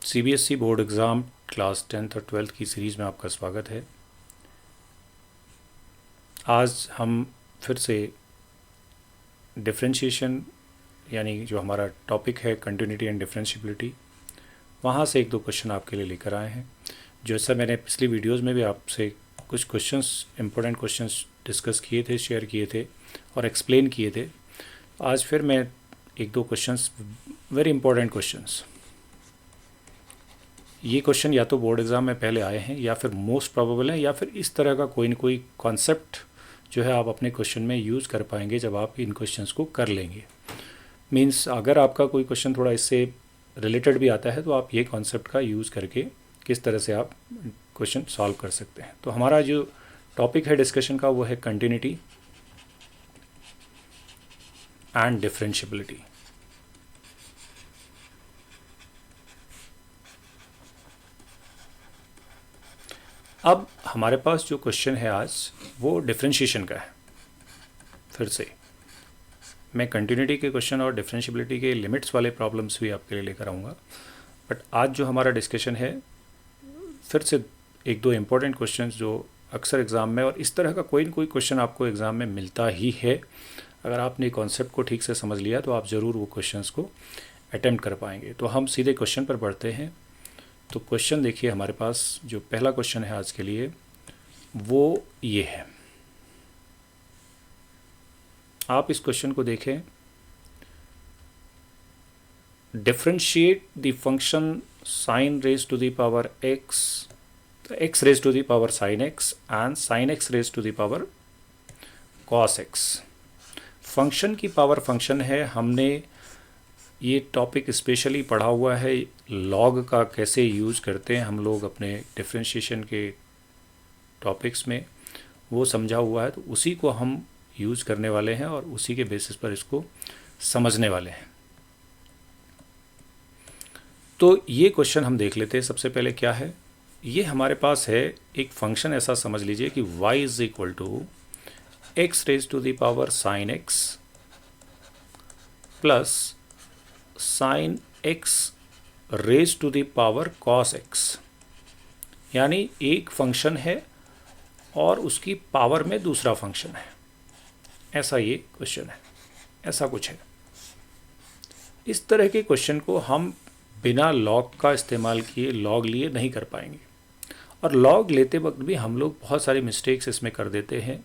CBSE board exam class 10th और 12th की series में आपका स्वागत है। आज हम फिर से डिफरेंशिएशन यानी जो हमारा टॉपिक है कंटिन्यूटी एंड डिफरेंशिएबिलिटी, वहाँ से एक दो क्वेश्चन आपके लिए लेकर आए हैं। जैसा मैंने पिछली वीडियोज़ में भी आपसे कुछ क्वेश्चंस, इम्पोर्टेंट क्वेश्चंस डिस्कस किए थे, शेयर किए थे और एक्सप्लेन किए थे। आज फिर मैं एक दो क्वेश्चंस, वेरी इंपॉर्टेंट क्वेश्चंस, ये क्वेश्चन या तो बोर्ड एग्ज़ाम में पहले आए हैं या फिर मोस्ट प्रोबेबल है, या फिर इस तरह का कोई ना कोई कॉन्सेप्ट जो है आप अपने क्वेश्चन में यूज़ कर पाएंगे जब आप इन क्वेश्चंस को कर लेंगे। मींस अगर आपका कोई क्वेश्चन थोड़ा इससे रिलेटेड भी आता है तो आप ये कॉन्सेप्ट का यूज़ करके किस तरह से आप क्वेश्चन सॉल्व कर सकते हैं। तो हमारा जो टॉपिक है डिस्कशन का वो है कंटिन्यूटी एंड डिफरेंशिएबिलिटी। अब हमारे पास जो क्वेश्चन है आज वो डिफरेंशिएशन का है। फिर से मैं कंटिन्यूटी के क्वेश्चन और डिफरेंशिएबिलिटी के लिमिट्स वाले प्रॉब्लम्स भी आपके लिए लेकर आऊँगा, बट आज जो हमारा डिस्कशन है फिर से एक दो इम्पोर्टेंट क्वेश्चंस जो अक्सर एग्ज़ाम में, और इस तरह का कोई ना कोई क्वेश्चन आपको एग्ज़ाम में मिलता ही है। अगर आपने कॉन्सेप्ट को ठीक से समझ लिया तो आप ज़रूर वो क्वेश्चंस को अटेम्प्ट कर पाएंगे। तो हम सीधे क्वेश्चन पर बढ़ते हैं। तो क्वेश्चन देखिए, हमारे पास जो पहला क्वेश्चन है आज के लिए वो ये है। आप इस क्वेश्चन को देखें। Differentiate the function sine raise to the power x, x raise to the power sine x and sine x raise to the power cos x. Function की पावर फंक्शन है। हमने ये टॉपिक स्पेशली पढ़ा हुआ है, log का कैसे use करते हैं हम लोग अपने डिफरेंशिएशन के टॉपिक्स में, वो समझा हुआ है। तो उसी को हम यूज़ करने वाले हैं और उसी के बेसिस पर इसको समझने वाले हैं। तो ये क्वेश्चन हम देख लेते हैं। सबसे पहले क्या है, ये हमारे पास है एक फंक्शन, ऐसा समझ लीजिए कि y is equal to x raise to the power sine x plus sine x raise to the power cos x. यानी एक फंक्शन है और उसकी पावर में दूसरा फंक्शन है, ऐसा ये क्वेश्चन है, ऐसा कुछ है। इस तरह के क्वेश्चन को हम बिना लॉग का इस्तेमाल किए, लॉग लिए नहीं कर पाएंगे। और लॉग लेते वक्त भी हम लोग बहुत सारी मिस्टेक्स इसमें कर देते हैं।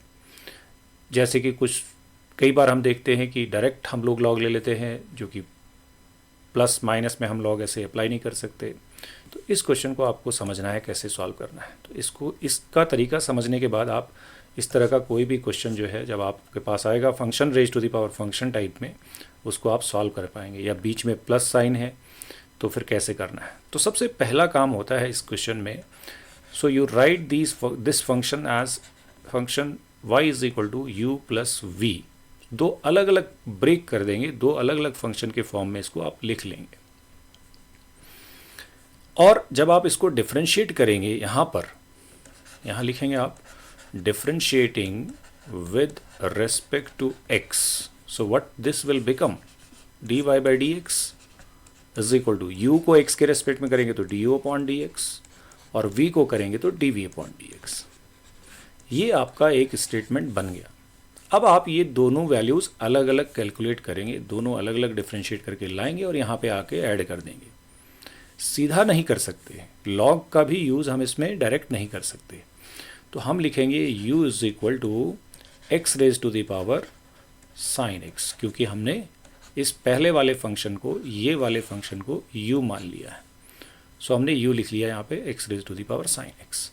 जैसे कि कई बार हम देखते हैं कि डायरेक्ट हम लोग लॉग ले लेते हैं, जो कि प्लस माइनस में हम लॉग ऐसे अप्लाई नहीं कर सकते। तो इस क्वेश्चन को आपको समझना है कैसे सॉल्व करना है। तो इसका तरीका समझने के बाद आप इस तरह का कोई भी क्वेश्चन जो है जब आपके पास आएगा function raise to the power function type में, उसको आप सॉल्व कर पाएंगे। या बीच में प्लस साइन है तो फिर कैसे करना है। तो सबसे पहला काम होता है इस क्वेश्चन में, so you write this function as function y is equal to u plus v. दो अलग अलग ब्रेक कर देंगे, दो अलग अलग फंक्शन के फॉर्म में इसको आप लिख लेंगे। और जब आप इसको डिफरेंशिएट करेंगे, यहाँ लिखेंगे आप differentiating with respect to x, so what this will become dy by d x is equal to u को x के रेस्पेक्ट में करेंगे तो du अपॉन डी एक्स और v को करेंगे तो dv अपॉन डी एक्स। ये आपका एक स्टेटमेंट बन गया। अब आप ये दोनों वैल्यूज़ अलग अलग कैलकुलेट करेंगे, दोनों अलग अलग डिफरेंशिएट करके लाएंगे और यहाँ पे आके ऐड कर देंगे। सीधा नहीं कर सकते, लॉग का भी यूज़ हम इसमें डायरेक्ट नहीं कर सकते। तो हम लिखेंगे u is equal to x raise to the power sine x, क्योंकि हमने इस पहले वाले फंक्शन को, ये वाले फंक्शन को u मान लिया है। सो हमने u लिख लिया यहाँ पे x raise to the power sine x.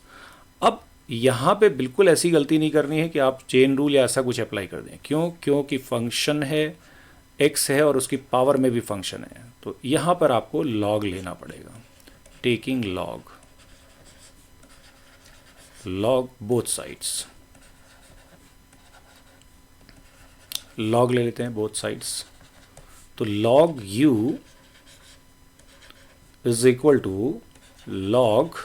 अब यहाँ पे बिल्कुल ऐसी गलती नहीं करनी है कि आप चेन रूल या ऐसा कुछ अप्लाई कर दें। क्योंकि फंक्शन है, x है और उसकी पावर में भी फंक्शन है, तो यहाँ पर आपको लॉग लेना पड़ेगा। Taking log both sides, log ले लेते हैं बोथ साइड्स। तो log u is equal to log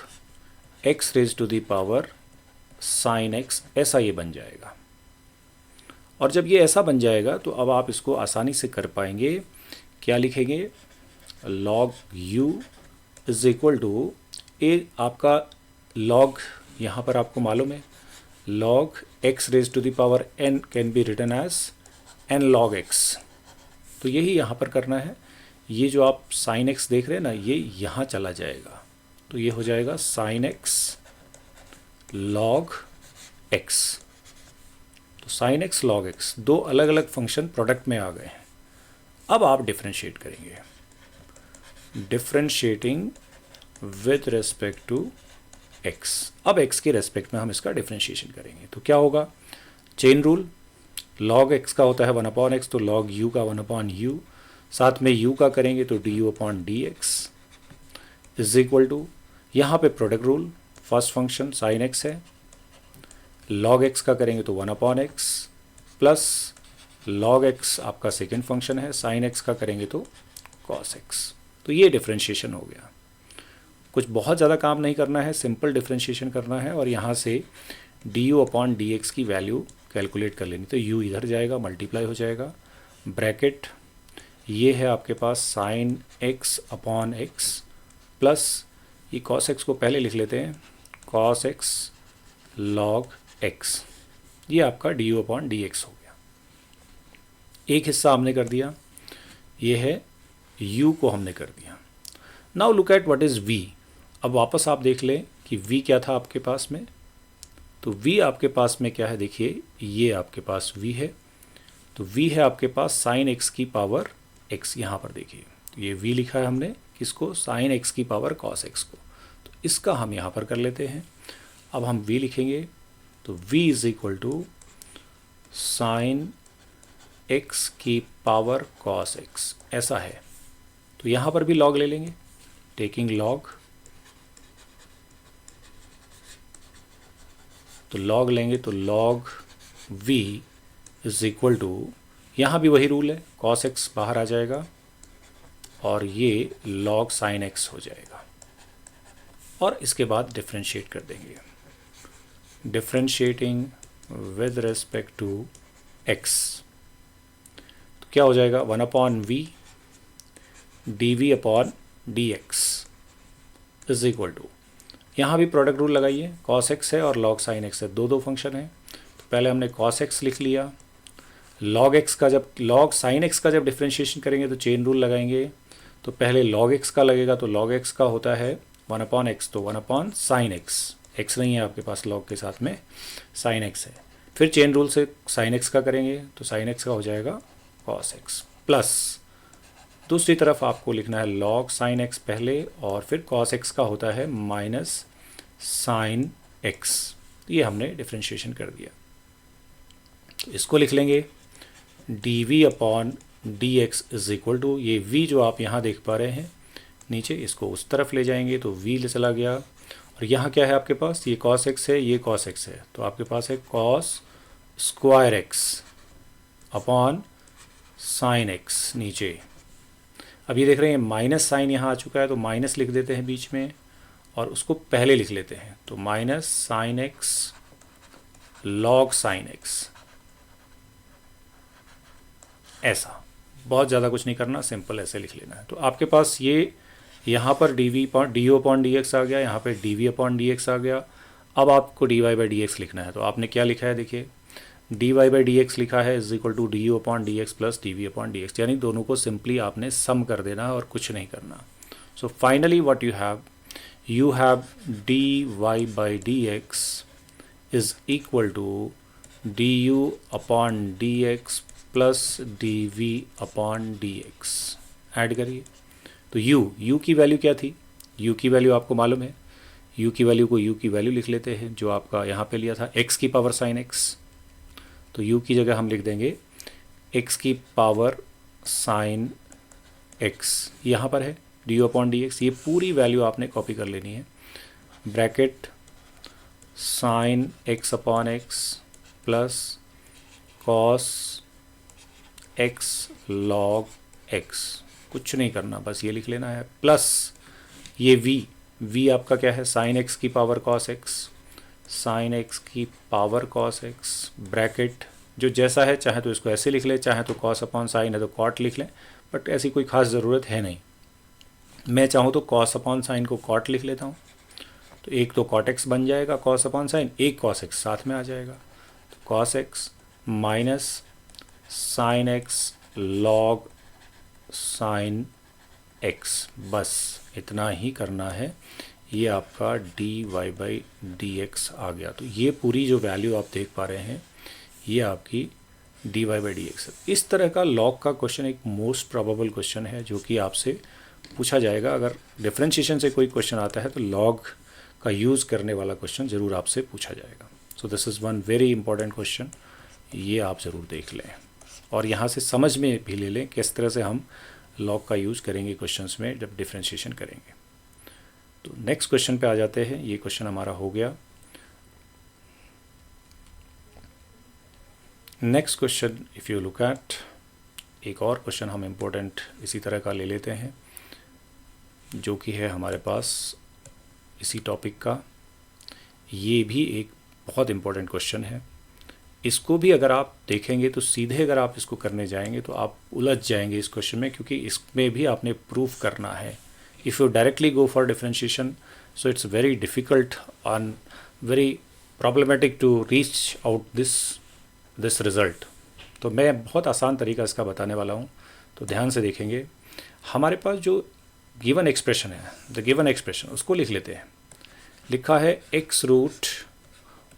x raise to the power sine x, ऐसा ये बन जाएगा। और जब ये ऐसा बन जाएगा तो अब आप इसको आसानी से कर पाएंगे। क्या लिखेंगे, log u is equal to a आपका लॉग, यहाँ पर आपको मालूम है log x raise to the power n can be written as n log x। तो यही यहाँ पर करना है। ये जो आप साइन x देख रहे हैं ना, ये यहाँ चला जाएगा, तो ये हो जाएगा साइन x log x। तो साइन x log x, दो अलग अलग फंक्शन प्रोडक्ट में आ गए हैं। अब आप डिफ्रेंशिएट करेंगे, differentiating with respect to x। अब x के रेस्पेक्ट में हम इसका डिफ्रेंशिएशन करेंगे तो क्या होगा, चेन रूल, log x का होता है 1/x, तो log u का 1/u, साथ में u का करेंगे तो du/dx इज इक्वल टू, यहाँ पे product rule, first function sine x है, log x का करेंगे तो 1/x प्लस log x आपका सेकेंड फंक्शन है, साइन x का करेंगे तो cos x। तो ये डिफ्रेंशिएशन हो गया। कुछ बहुत ज़्यादा काम नहीं करना है, सिंपल डिफ्रेंशिएशन करना है और यहाँ से du/dx की वैल्यू कैलकुलेट कर लेनी। तो u इधर जाएगा, मल्टीप्लाई हो जाएगा, ब्रैकेट ये है आपके पास साइन x/x प्लस ये cos x को पहले लिख लेते हैं, cos x log x। ये आपका du/dx हो गया। एक हिस्सा हमने कर दिया, ये है u को हमने कर दिया। Now look at what is v। अब वापस आप देख लें कि v क्या था आपके पास में, तो v आपके पास में क्या है, देखिए ये आपके पास v है, तो v है आपके पास साइन x की पावर x। यहाँ पर देखिए ये v लिखा है हमने, किसको, साइन x की पावर cos x को, तो इसका हम यहाँ पर कर लेते हैं। अब हम v लिखेंगे तो v is equal to sine x की पावर cos x, ऐसा है। तो यहाँ पर भी log ले लेंगे, टेकिंग log, तो log लेंगे तो log v is equal to, यहाँ भी वही रूल है, cos x बाहर आ जाएगा और ये log sin x हो जाएगा। और इसके बाद डिफ्रेंशिएट कर देंगे, differentiating with respect to x, तो क्या हो जाएगा 1/v dv/dx is equal to, यहाँ भी प्रोडक्ट रूल लगाइए, cos x है और log sin x है, दो फंक्शन है। तो पहले हमने cos x लिख लिया, log x का जब log sin x का जब डिफ्रेंशिएशन करेंगे तो चेन रूल लगाएंगे, तो पहले log x का लगेगा, तो log x का होता है 1/x, तो 1/sin x, x नहीं है आपके पास log के साथ में, sin x है। फिर चेन रूल से sin x का करेंगे तो sin x का हो जाएगा cos x, प्लस दूसरी तरफ आपको लिखना है log sin x पहले और फिर cos x का होता है माइनस sin x। ये हमने डिफ्रेंशिएशन कर दिया, तो इसको लिख लेंगे dv/dx इज इक्वल टू, ये v जो आप यहाँ देख पा रहे हैं नीचे, इसको उस तरफ ले जाएंगे तो v ले चला गया, और यहाँ क्या है आपके पास, ये cos x है, ये cos x है, तो आपके पास है cos square x upon sine x नीचे। अब ये देख रहे हैं माइनस साइन यहाँ आ चुका है, तो माइनस लिख देते हैं बीच में और उसको पहले लिख लेते हैं, तो minus sine x log sine x, ऐसा। बहुत ज़्यादा कुछ नहीं करना, सिंपल ऐसे लिख लेना है। तो आपके पास ये यहाँ पर du/dx आ गया, यहाँ पे dv/dx आ गया। अब आपको dy/dx लिखना है, तो आपने क्या लिखा है, देखिए dy/dx लिखा है is equal to du/dx plus dv/dx, यानी दोनों को सिंपली आपने सम कर देना और कुछ नहीं करना। So finally what you have dy/dx is equal to du/dx plus dv/dx। Add करिए तो u की वैल्यू क्या थी, u की वैल्यू आपको मालूम है, u की वैल्यू को u की वैल्यू लिख लेते हैं जो आपका यहाँ पे लिया था x की पावर साइन x, तो u की जगह हम लिख देंगे x की पावर साइन x, यहाँ पर है du/dx। ये पूरी वैल्यू आपने कॉपी कर लेनी है, bracket sine x/x plus cos x log x, कुछ नहीं करना, बस ये लिख लेना है, प्लस ये v आपका क्या है, साइन x की power cos x, sine x की पावर cos x, ब्रैकेट जो जैसा है, चाहे तो इसको ऐसे लिख लें, चाहे तो cos अपॉन साइन है तो cot लिख लें, बट ऐसी कोई ख़ास ज़रूरत है नहीं। मैं चाहूँ तो कॉस अपॉन साइन को कॉट लिख लेता हूँ, तो एक तो कॉट एक्स बन जाएगा कॉस अपॉन साइन, एक कॉस एक्स साथ में आ जाएगा, तो cos x minus sine x log sine x, बस इतना ही करना है। ये आपका d y by d x आ गया। तो ये पूरी जो वैल्यू आप देख पा रहे हैं ये आपकी d y by d x. इस तरह का लॉग का क्वेश्चन एक मोस्ट प्रोबेबल क्वेश्चन है जो कि आपसे पूछा जाएगा। अगर डिफरेंशिएशन से कोई क्वेश्चन आता है तो लॉग का यूज़ करने वाला क्वेश्चन ज़रूर आपसे पूछा जाएगा। So this is one very important question, ये आप ज़रूर देख लें और यहाँ से समझ में भी ले लें किस तरह से हम लॉग का यूज़ करेंगे क्वेश्चंस में जब डिफरेंशिएशन करेंगे। तो नेक्स्ट क्वेश्चन पे आ जाते हैं। ये क्वेश्चन हमारा हो गया। Next question if you look eight, एक और क्वेश्चन हम इम्पोर्टेंट इसी तरह का ले लेते हैं जो कि है हमारे पास इसी टॉपिक का। ये भी एक बहुत इम्पोर्टेंट क्वेश्चन है। इसको भी अगर आप देखेंगे तो सीधे अगर आप इसको करने जाएंगे तो आप उलझ जाएंगे इस क्वेश्चन में, क्योंकि इसमें भी आपने प्रूफ करना है। If you directly go for differentiation so it's very difficult and very problematic to reach out this result. तो मैं बहुत आसान तरीका इसका बताने वाला हूँ, तो ध्यान से देखेंगे। हमारे पास जो गिवन एक्सप्रेशन है, द गिवन एक्सप्रेशन, उसको लिख लेते हैं। लिखा है x root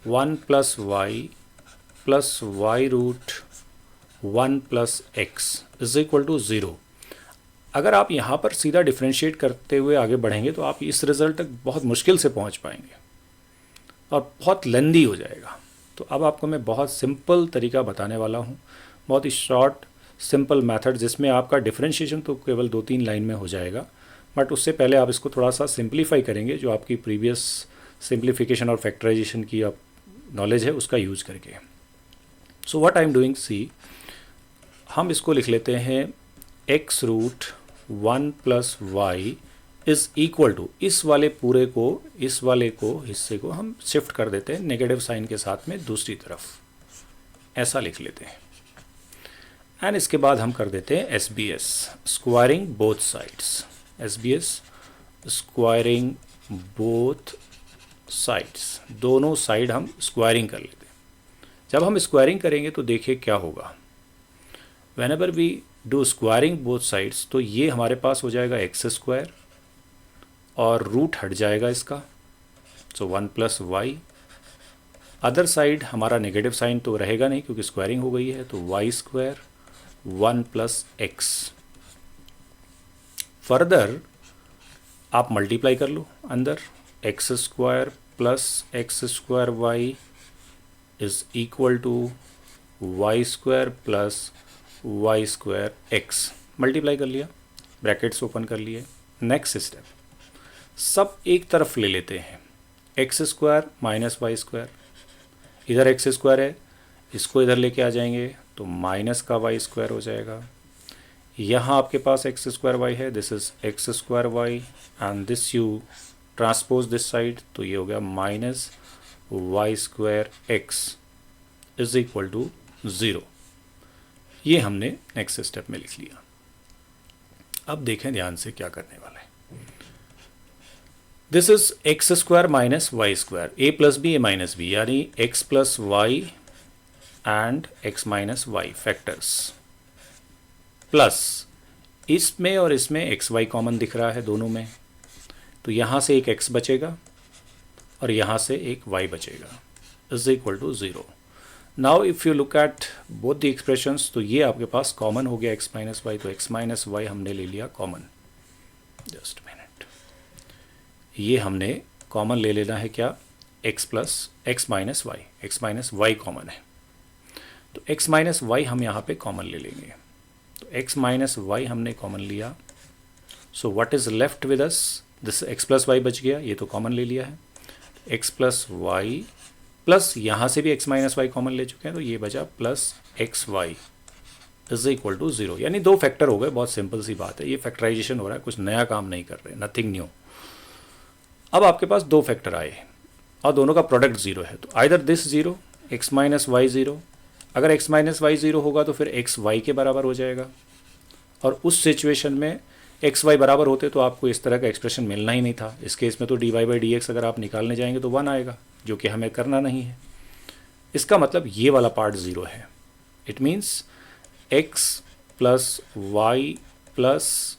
1 plus y root 1 plus x is equal to 0। अगर आप यहाँ पर सीधा डिफ्रेंशिएट करते हुए आगे बढ़ेंगे तो आप इस रिज़ल्ट तक बहुत मुश्किल से पहुँच पाएंगे और बहुत लेंदी हो जाएगा। तो अब आपको मैं बहुत सिंपल तरीका बताने वाला हूँ, बहुत ही शॉर्ट सिंपल मेथड, जिसमें आपका डिफरेंशिएशन तो केवल 2-3 लाइन में हो जाएगा, बट उससे पहले आप इसको थोड़ा सा सिंप्लीफाई करेंगे, जो आपकी प्रीवियस सिंप्लीफिकेशन और फैक्टराइजेशन की आप नॉलेज है उसका यूज़ करके। So what I am doing, see हम इसको लिख लेते हैं x root 1 plus y is equal to, इस वाले पूरे को, इस वाले को हिस्से को हम शिफ्ट कर देते हैं नेगेटिव साइन के साथ में दूसरी तरफ, ऐसा लिख लेते हैं। एंड इसके बाद हम कर देते हैं SBS squaring both sides, SBS squaring both sides, दोनों साइड हम स्क्वायरिंग कर लेते हैं। जब हम स्क्वायरिंग करेंगे तो देखिए क्या होगा, whenever we do squaring both sides तो ये हमारे पास हो जाएगा एक्स स्क्वायर और रूट हट जाएगा इसका, सो 1 प्लस वाई। अदर साइड हमारा नेगेटिव साइन तो रहेगा नहीं क्योंकि स्क्वायरिंग हो गई है, तो y square 1 plus x. Further आप मल्टीप्लाई कर लो अंदर, x square plus x square y is equal to y square plus y square x. Multiply कर लिया, ब्रैकेट्स ओपन कर लिए। नेक्स्ट स्टेप, सब एक तरफ ले लेते हैं, x square minus y square, इधर एक्स स्क्वायर है, इसको इधर लेके आ जाएंगे तो माइनस का वाई स्क्वायर हो जाएगा। यहाँ आपके पास एक्स स्क्वायर वाई है, this is x square y and this you transpose this side, तो ये हो गया minus y square x is equal to 0। ये हमने नेक्स्ट स्टेप में लिख लिया। अब देखें ध्यान से क्या करने वाला है। This is x square minus y square, a plus b a minus b, यानी x plus y and x minus y factors, plus इसमें और इसमें एक्स वाई कॉमन दिख रहा है दोनों में, तो यहाँ से एक एक्स बचेगा और यहाँ से एक वाई बचेगा, is equal to 0। Now if you look at both the expressions तो ये आपके पास कॉमन हो गया एक्स माइनस वाई, तो एक्स माइनस वाई हमने ले लिया कॉमन। जस्ट मिनट, ये हमने कॉमन ले लेना है क्या, x plus x minus y common है, तो एक्स माइनस वाई हम यहाँ पे कॉमन ले लेंगे, तो एक्स माइनस वाई हमने कॉमन लिया। So what is left with us, this x plus y बच गया, ये तो कॉमन ले लिया है, एक्स प्लस वाई प्लस यहाँ से भी एक्स माइनस वाई कॉमन ले चुके हैं, तो ये बचा plus x y is equal to 0, यानी 2 फैक्टर हो गए। बहुत सिंपल सी बात है, ये फैक्टराइजेशन हो रहा है, कुछ नया काम नहीं कर रहे, नथिंग न्यू। अब आपके पास 2 फैक्टर आए और दोनों का प्रोडक्ट 0 है, तो either this 0 x minus y 0, अगर एक्स माइनस वाई 0 होगा तो फिर एक्स वाई के बराबर हो जाएगा, और उस सिचुएशन में एक्स वाई बराबर होते तो आपको इस तरह का एक्सप्रेशन मिलना ही नहीं था। इस केस में तो dy बाई डी एक्स अगर आप निकालने जाएंगे तो 1 आएगा, जो कि हमें करना नहीं है। इसका मतलब ये वाला पार्ट 0 है। It means x plus y plus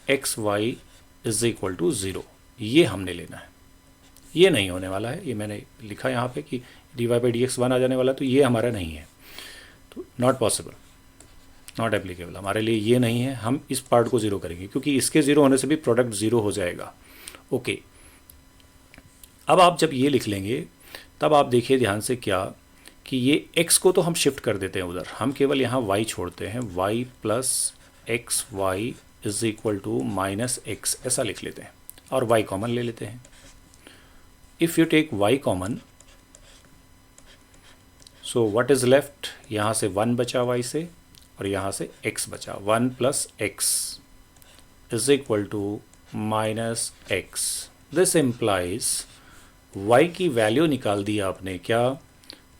x y is equal to 0, ये हमने लेना है। ये नहीं होने वाला है, ये मैंने लिखा यहाँ पे कि dy बाई डी एक्स 1 आ जाने वाला, तो ये हमारा नहीं है, तो नॉट पॉसिबल, नॉट एप्लीकेबल, हमारे लिए ये नहीं है। हम इस पार्ट को 0 करेंगे क्योंकि इसके 0 होने से भी प्रोडक्ट 0 हो जाएगा। ओके, अब आप जब ये लिख लेंगे तब आप देखिए ध्यान से क्या कि ये x को तो हम शिफ्ट कर देते हैं उधर, हम केवल यहाँ y छोड़ते हैं, y plus x y is equal to minus x, ऐसा लिख लेते हैं और y कॉमन ले लेते हैं। If you take y common, so what is left, यहाँ से 1 बचा y से और यहाँ से x बचा, 1 plus x is equal to minus x. This implies y की वैल्यू निकाल दी आपने क्या,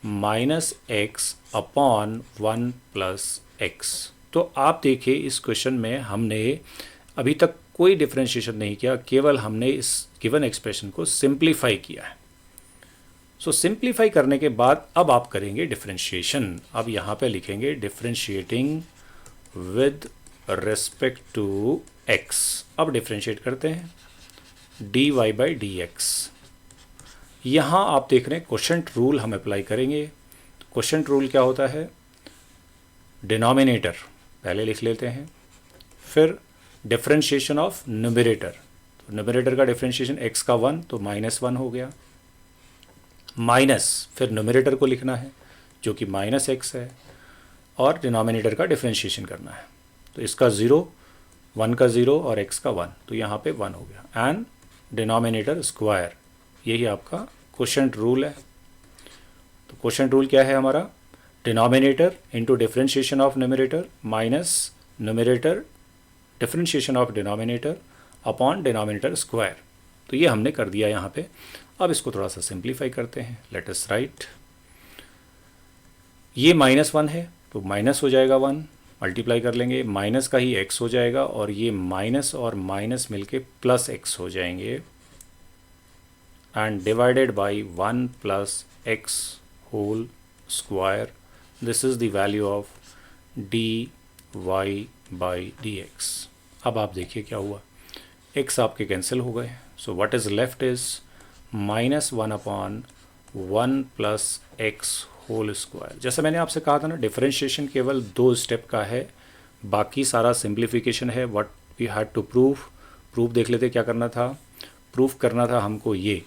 minus x upon 1 plus x. तो आप देखिए इस क्वेश्चन में हमने अभी तक कोई डिफरेंशिएशन नहीं किया, केवल हमने इस गिवन एक्सप्रेशन को सिंप्लीफाई किया है। सो सिंप्लीफाई करने के बाद अब आप करेंगे डिफरेंशिएशन। अब यहाँ पे लिखेंगे differentiating with respect to x। अब डिफरेंशिएट करते हैं dy बाई डी एक्स। यहाँ आप देख रहे हैं क्वोशंट रूल हम अप्लाई करेंगे। तो क्वोशंट रूल क्या होता है, डिनोमिनेटर पहले लिख लेते हैं, फिर डिफरेंशिएशन ऑफ न्यूमरेटर। तो न्यूमरेटर का डिफरेंशिएशन x का 1 तो -1 हो गया, माइनस फिर न्यूमरेटर को लिखना है जो कि माइनस एक्स है, और डिनोमिनेटर का डिफरेंशिएशन करना है। तो इसका 0, 1 का 0 और x का 1, तो यहाँ पे 1 हो गया, एंड डिनोमिनेटर स्क्वायर। यही आपका क्वोशंट रूल है। तो क्वोशंट रूल क्या है हमारा, denominator into differentiation of numerator minus numerator differentiation of denominator upon denominator square. तो ये हमने कर दिया यहाँ पे। अब इसको थोड़ा सा सिंप्लीफाई करते हैं, लेट अस राइट, ये -1 है तो माइनस हो जाएगा 1, मल्टीप्लाई कर लेंगे, माइनस का ही x हो जाएगा और ये माइनस और माइनस मिलके प्लस x हो जाएंगे, and divided by 1 plus x whole square. This is the value of dy by d x. अब आप देखिए क्या हुआ, x आपके कैंसिल हो गए, so what is left is -1 upon 1 plus x whole square. जैसा मैंने आपसे कहा था ना, डिफरेंशिएशन केवल 2 स्टेप का है, बाकी सारा सिंप्लीफिकेशन है। What we had to proof देख लेते क्या करना था। प्रूफ करना था हमको ये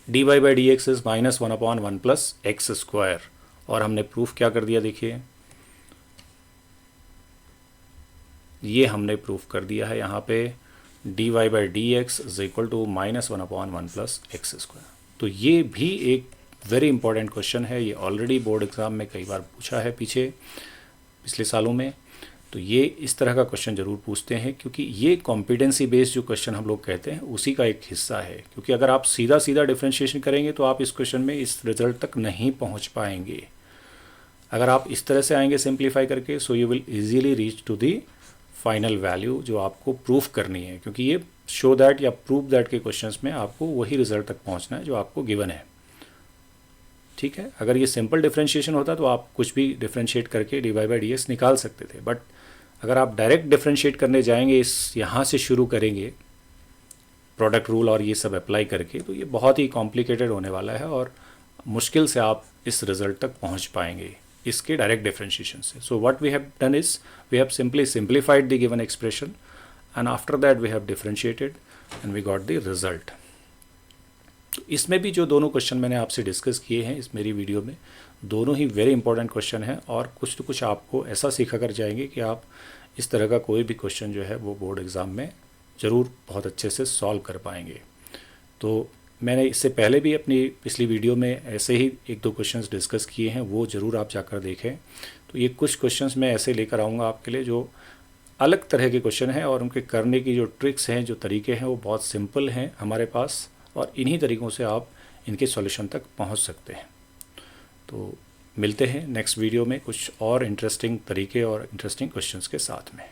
dy by d x is -1 upon 1 plus x square, और हमने प्रूफ क्या कर दिया, देखिए ये हमने प्रूफ कर दिया है यहाँ पे, dy by d x is equal to -1 upon 1 plus x square. तो ये भी एक वेरी इंपॉर्टेंट क्वेश्चन है, ये ऑलरेडी बोर्ड एग्ज़ाम में कई बार पूछा है पिछले सालों में। तो ये इस तरह का क्वेश्चन ज़रूर पूछते हैं, क्योंकि ये कॉम्पिटेंसी बेस्ड जो क्वेश्चन हम लोग कहते हैं उसी का एक हिस्सा है। क्योंकि अगर आप सीधा सीधा डिफरेंशिएशन करेंगे तो आप इस क्वेश्चन में इस रिजल्ट तक नहीं पहुंच पाएंगे। अगर आप इस तरह से आएंगे सिंप्लीफाई करके, so you will easily reach to the final value जो आपको प्रूफ करनी है, क्योंकि ये शो दैट या प्रूफ दैट के क्वेश्चंस में आपको वही रिजल्ट तक पहुंचना है जो आपको गिवन है। ठीक है, अगर ये सिंपल डिफरेंशिएशन होता तो आप कुछ भी डिफरेंशिएट करके dy बाई डी एक्स निकाल सकते थे, बट अगर आप डायरेक्ट डिफरेंशिएट करने जाएंगे, इस यहाँ से शुरू करेंगे प्रोडक्ट रूल और ये सब अप्लाई करके, तो ये बहुत ही कॉम्प्लिकेटेड होने वाला है और मुश्किल से आप इस रिजल्ट तक पहुँच पाएंगे इसके डायरेक्ट डिफरेंशिएशन से। So what we have done is we have simply simplified the given expression, and after that we have differentiated and we got the result. तो इसमें भी जो दोनों क्वेश्चन मैंने आपसे डिस्कस किए हैं इस मेरी वीडियो में, दोनों ही वेरी इंपॉर्टेंट क्वेश्चन हैं, और कुछ तो कुछ आपको ऐसा सीखा कर जाएंगे कि आप इस तरह का कोई भी क्वेश्चन जो है वो बोर्ड एग्ज़ाम में ज़रूर बहुत अच्छे से सॉल्व कर पाएंगे। तो मैंने इससे पहले भी अपनी पिछली वीडियो में ऐसे ही 1-2 क्वेश्चंस डिस्कस किए हैं, वो ज़रूर आप जाकर देखें। तो ये कुछ क्वेश्चंस मैं ऐसे लेकर आऊँगा आपके लिए जो अलग तरह के क्वेश्चन हैं, और उनके करने की जो ट्रिक्स हैं, जो तरीके हैं, वो बहुत सिंपल हैं हमारे पास, और इन्हीं तरीक़ों से आप इनके सॉल्यूशन तक पहुंच सकते हैं। तो मिलते हैं नेक्स्ट वीडियो में कुछ और इंटरेस्टिंग तरीके और इंटरेस्टिंग क्वेश्चंस के साथ में।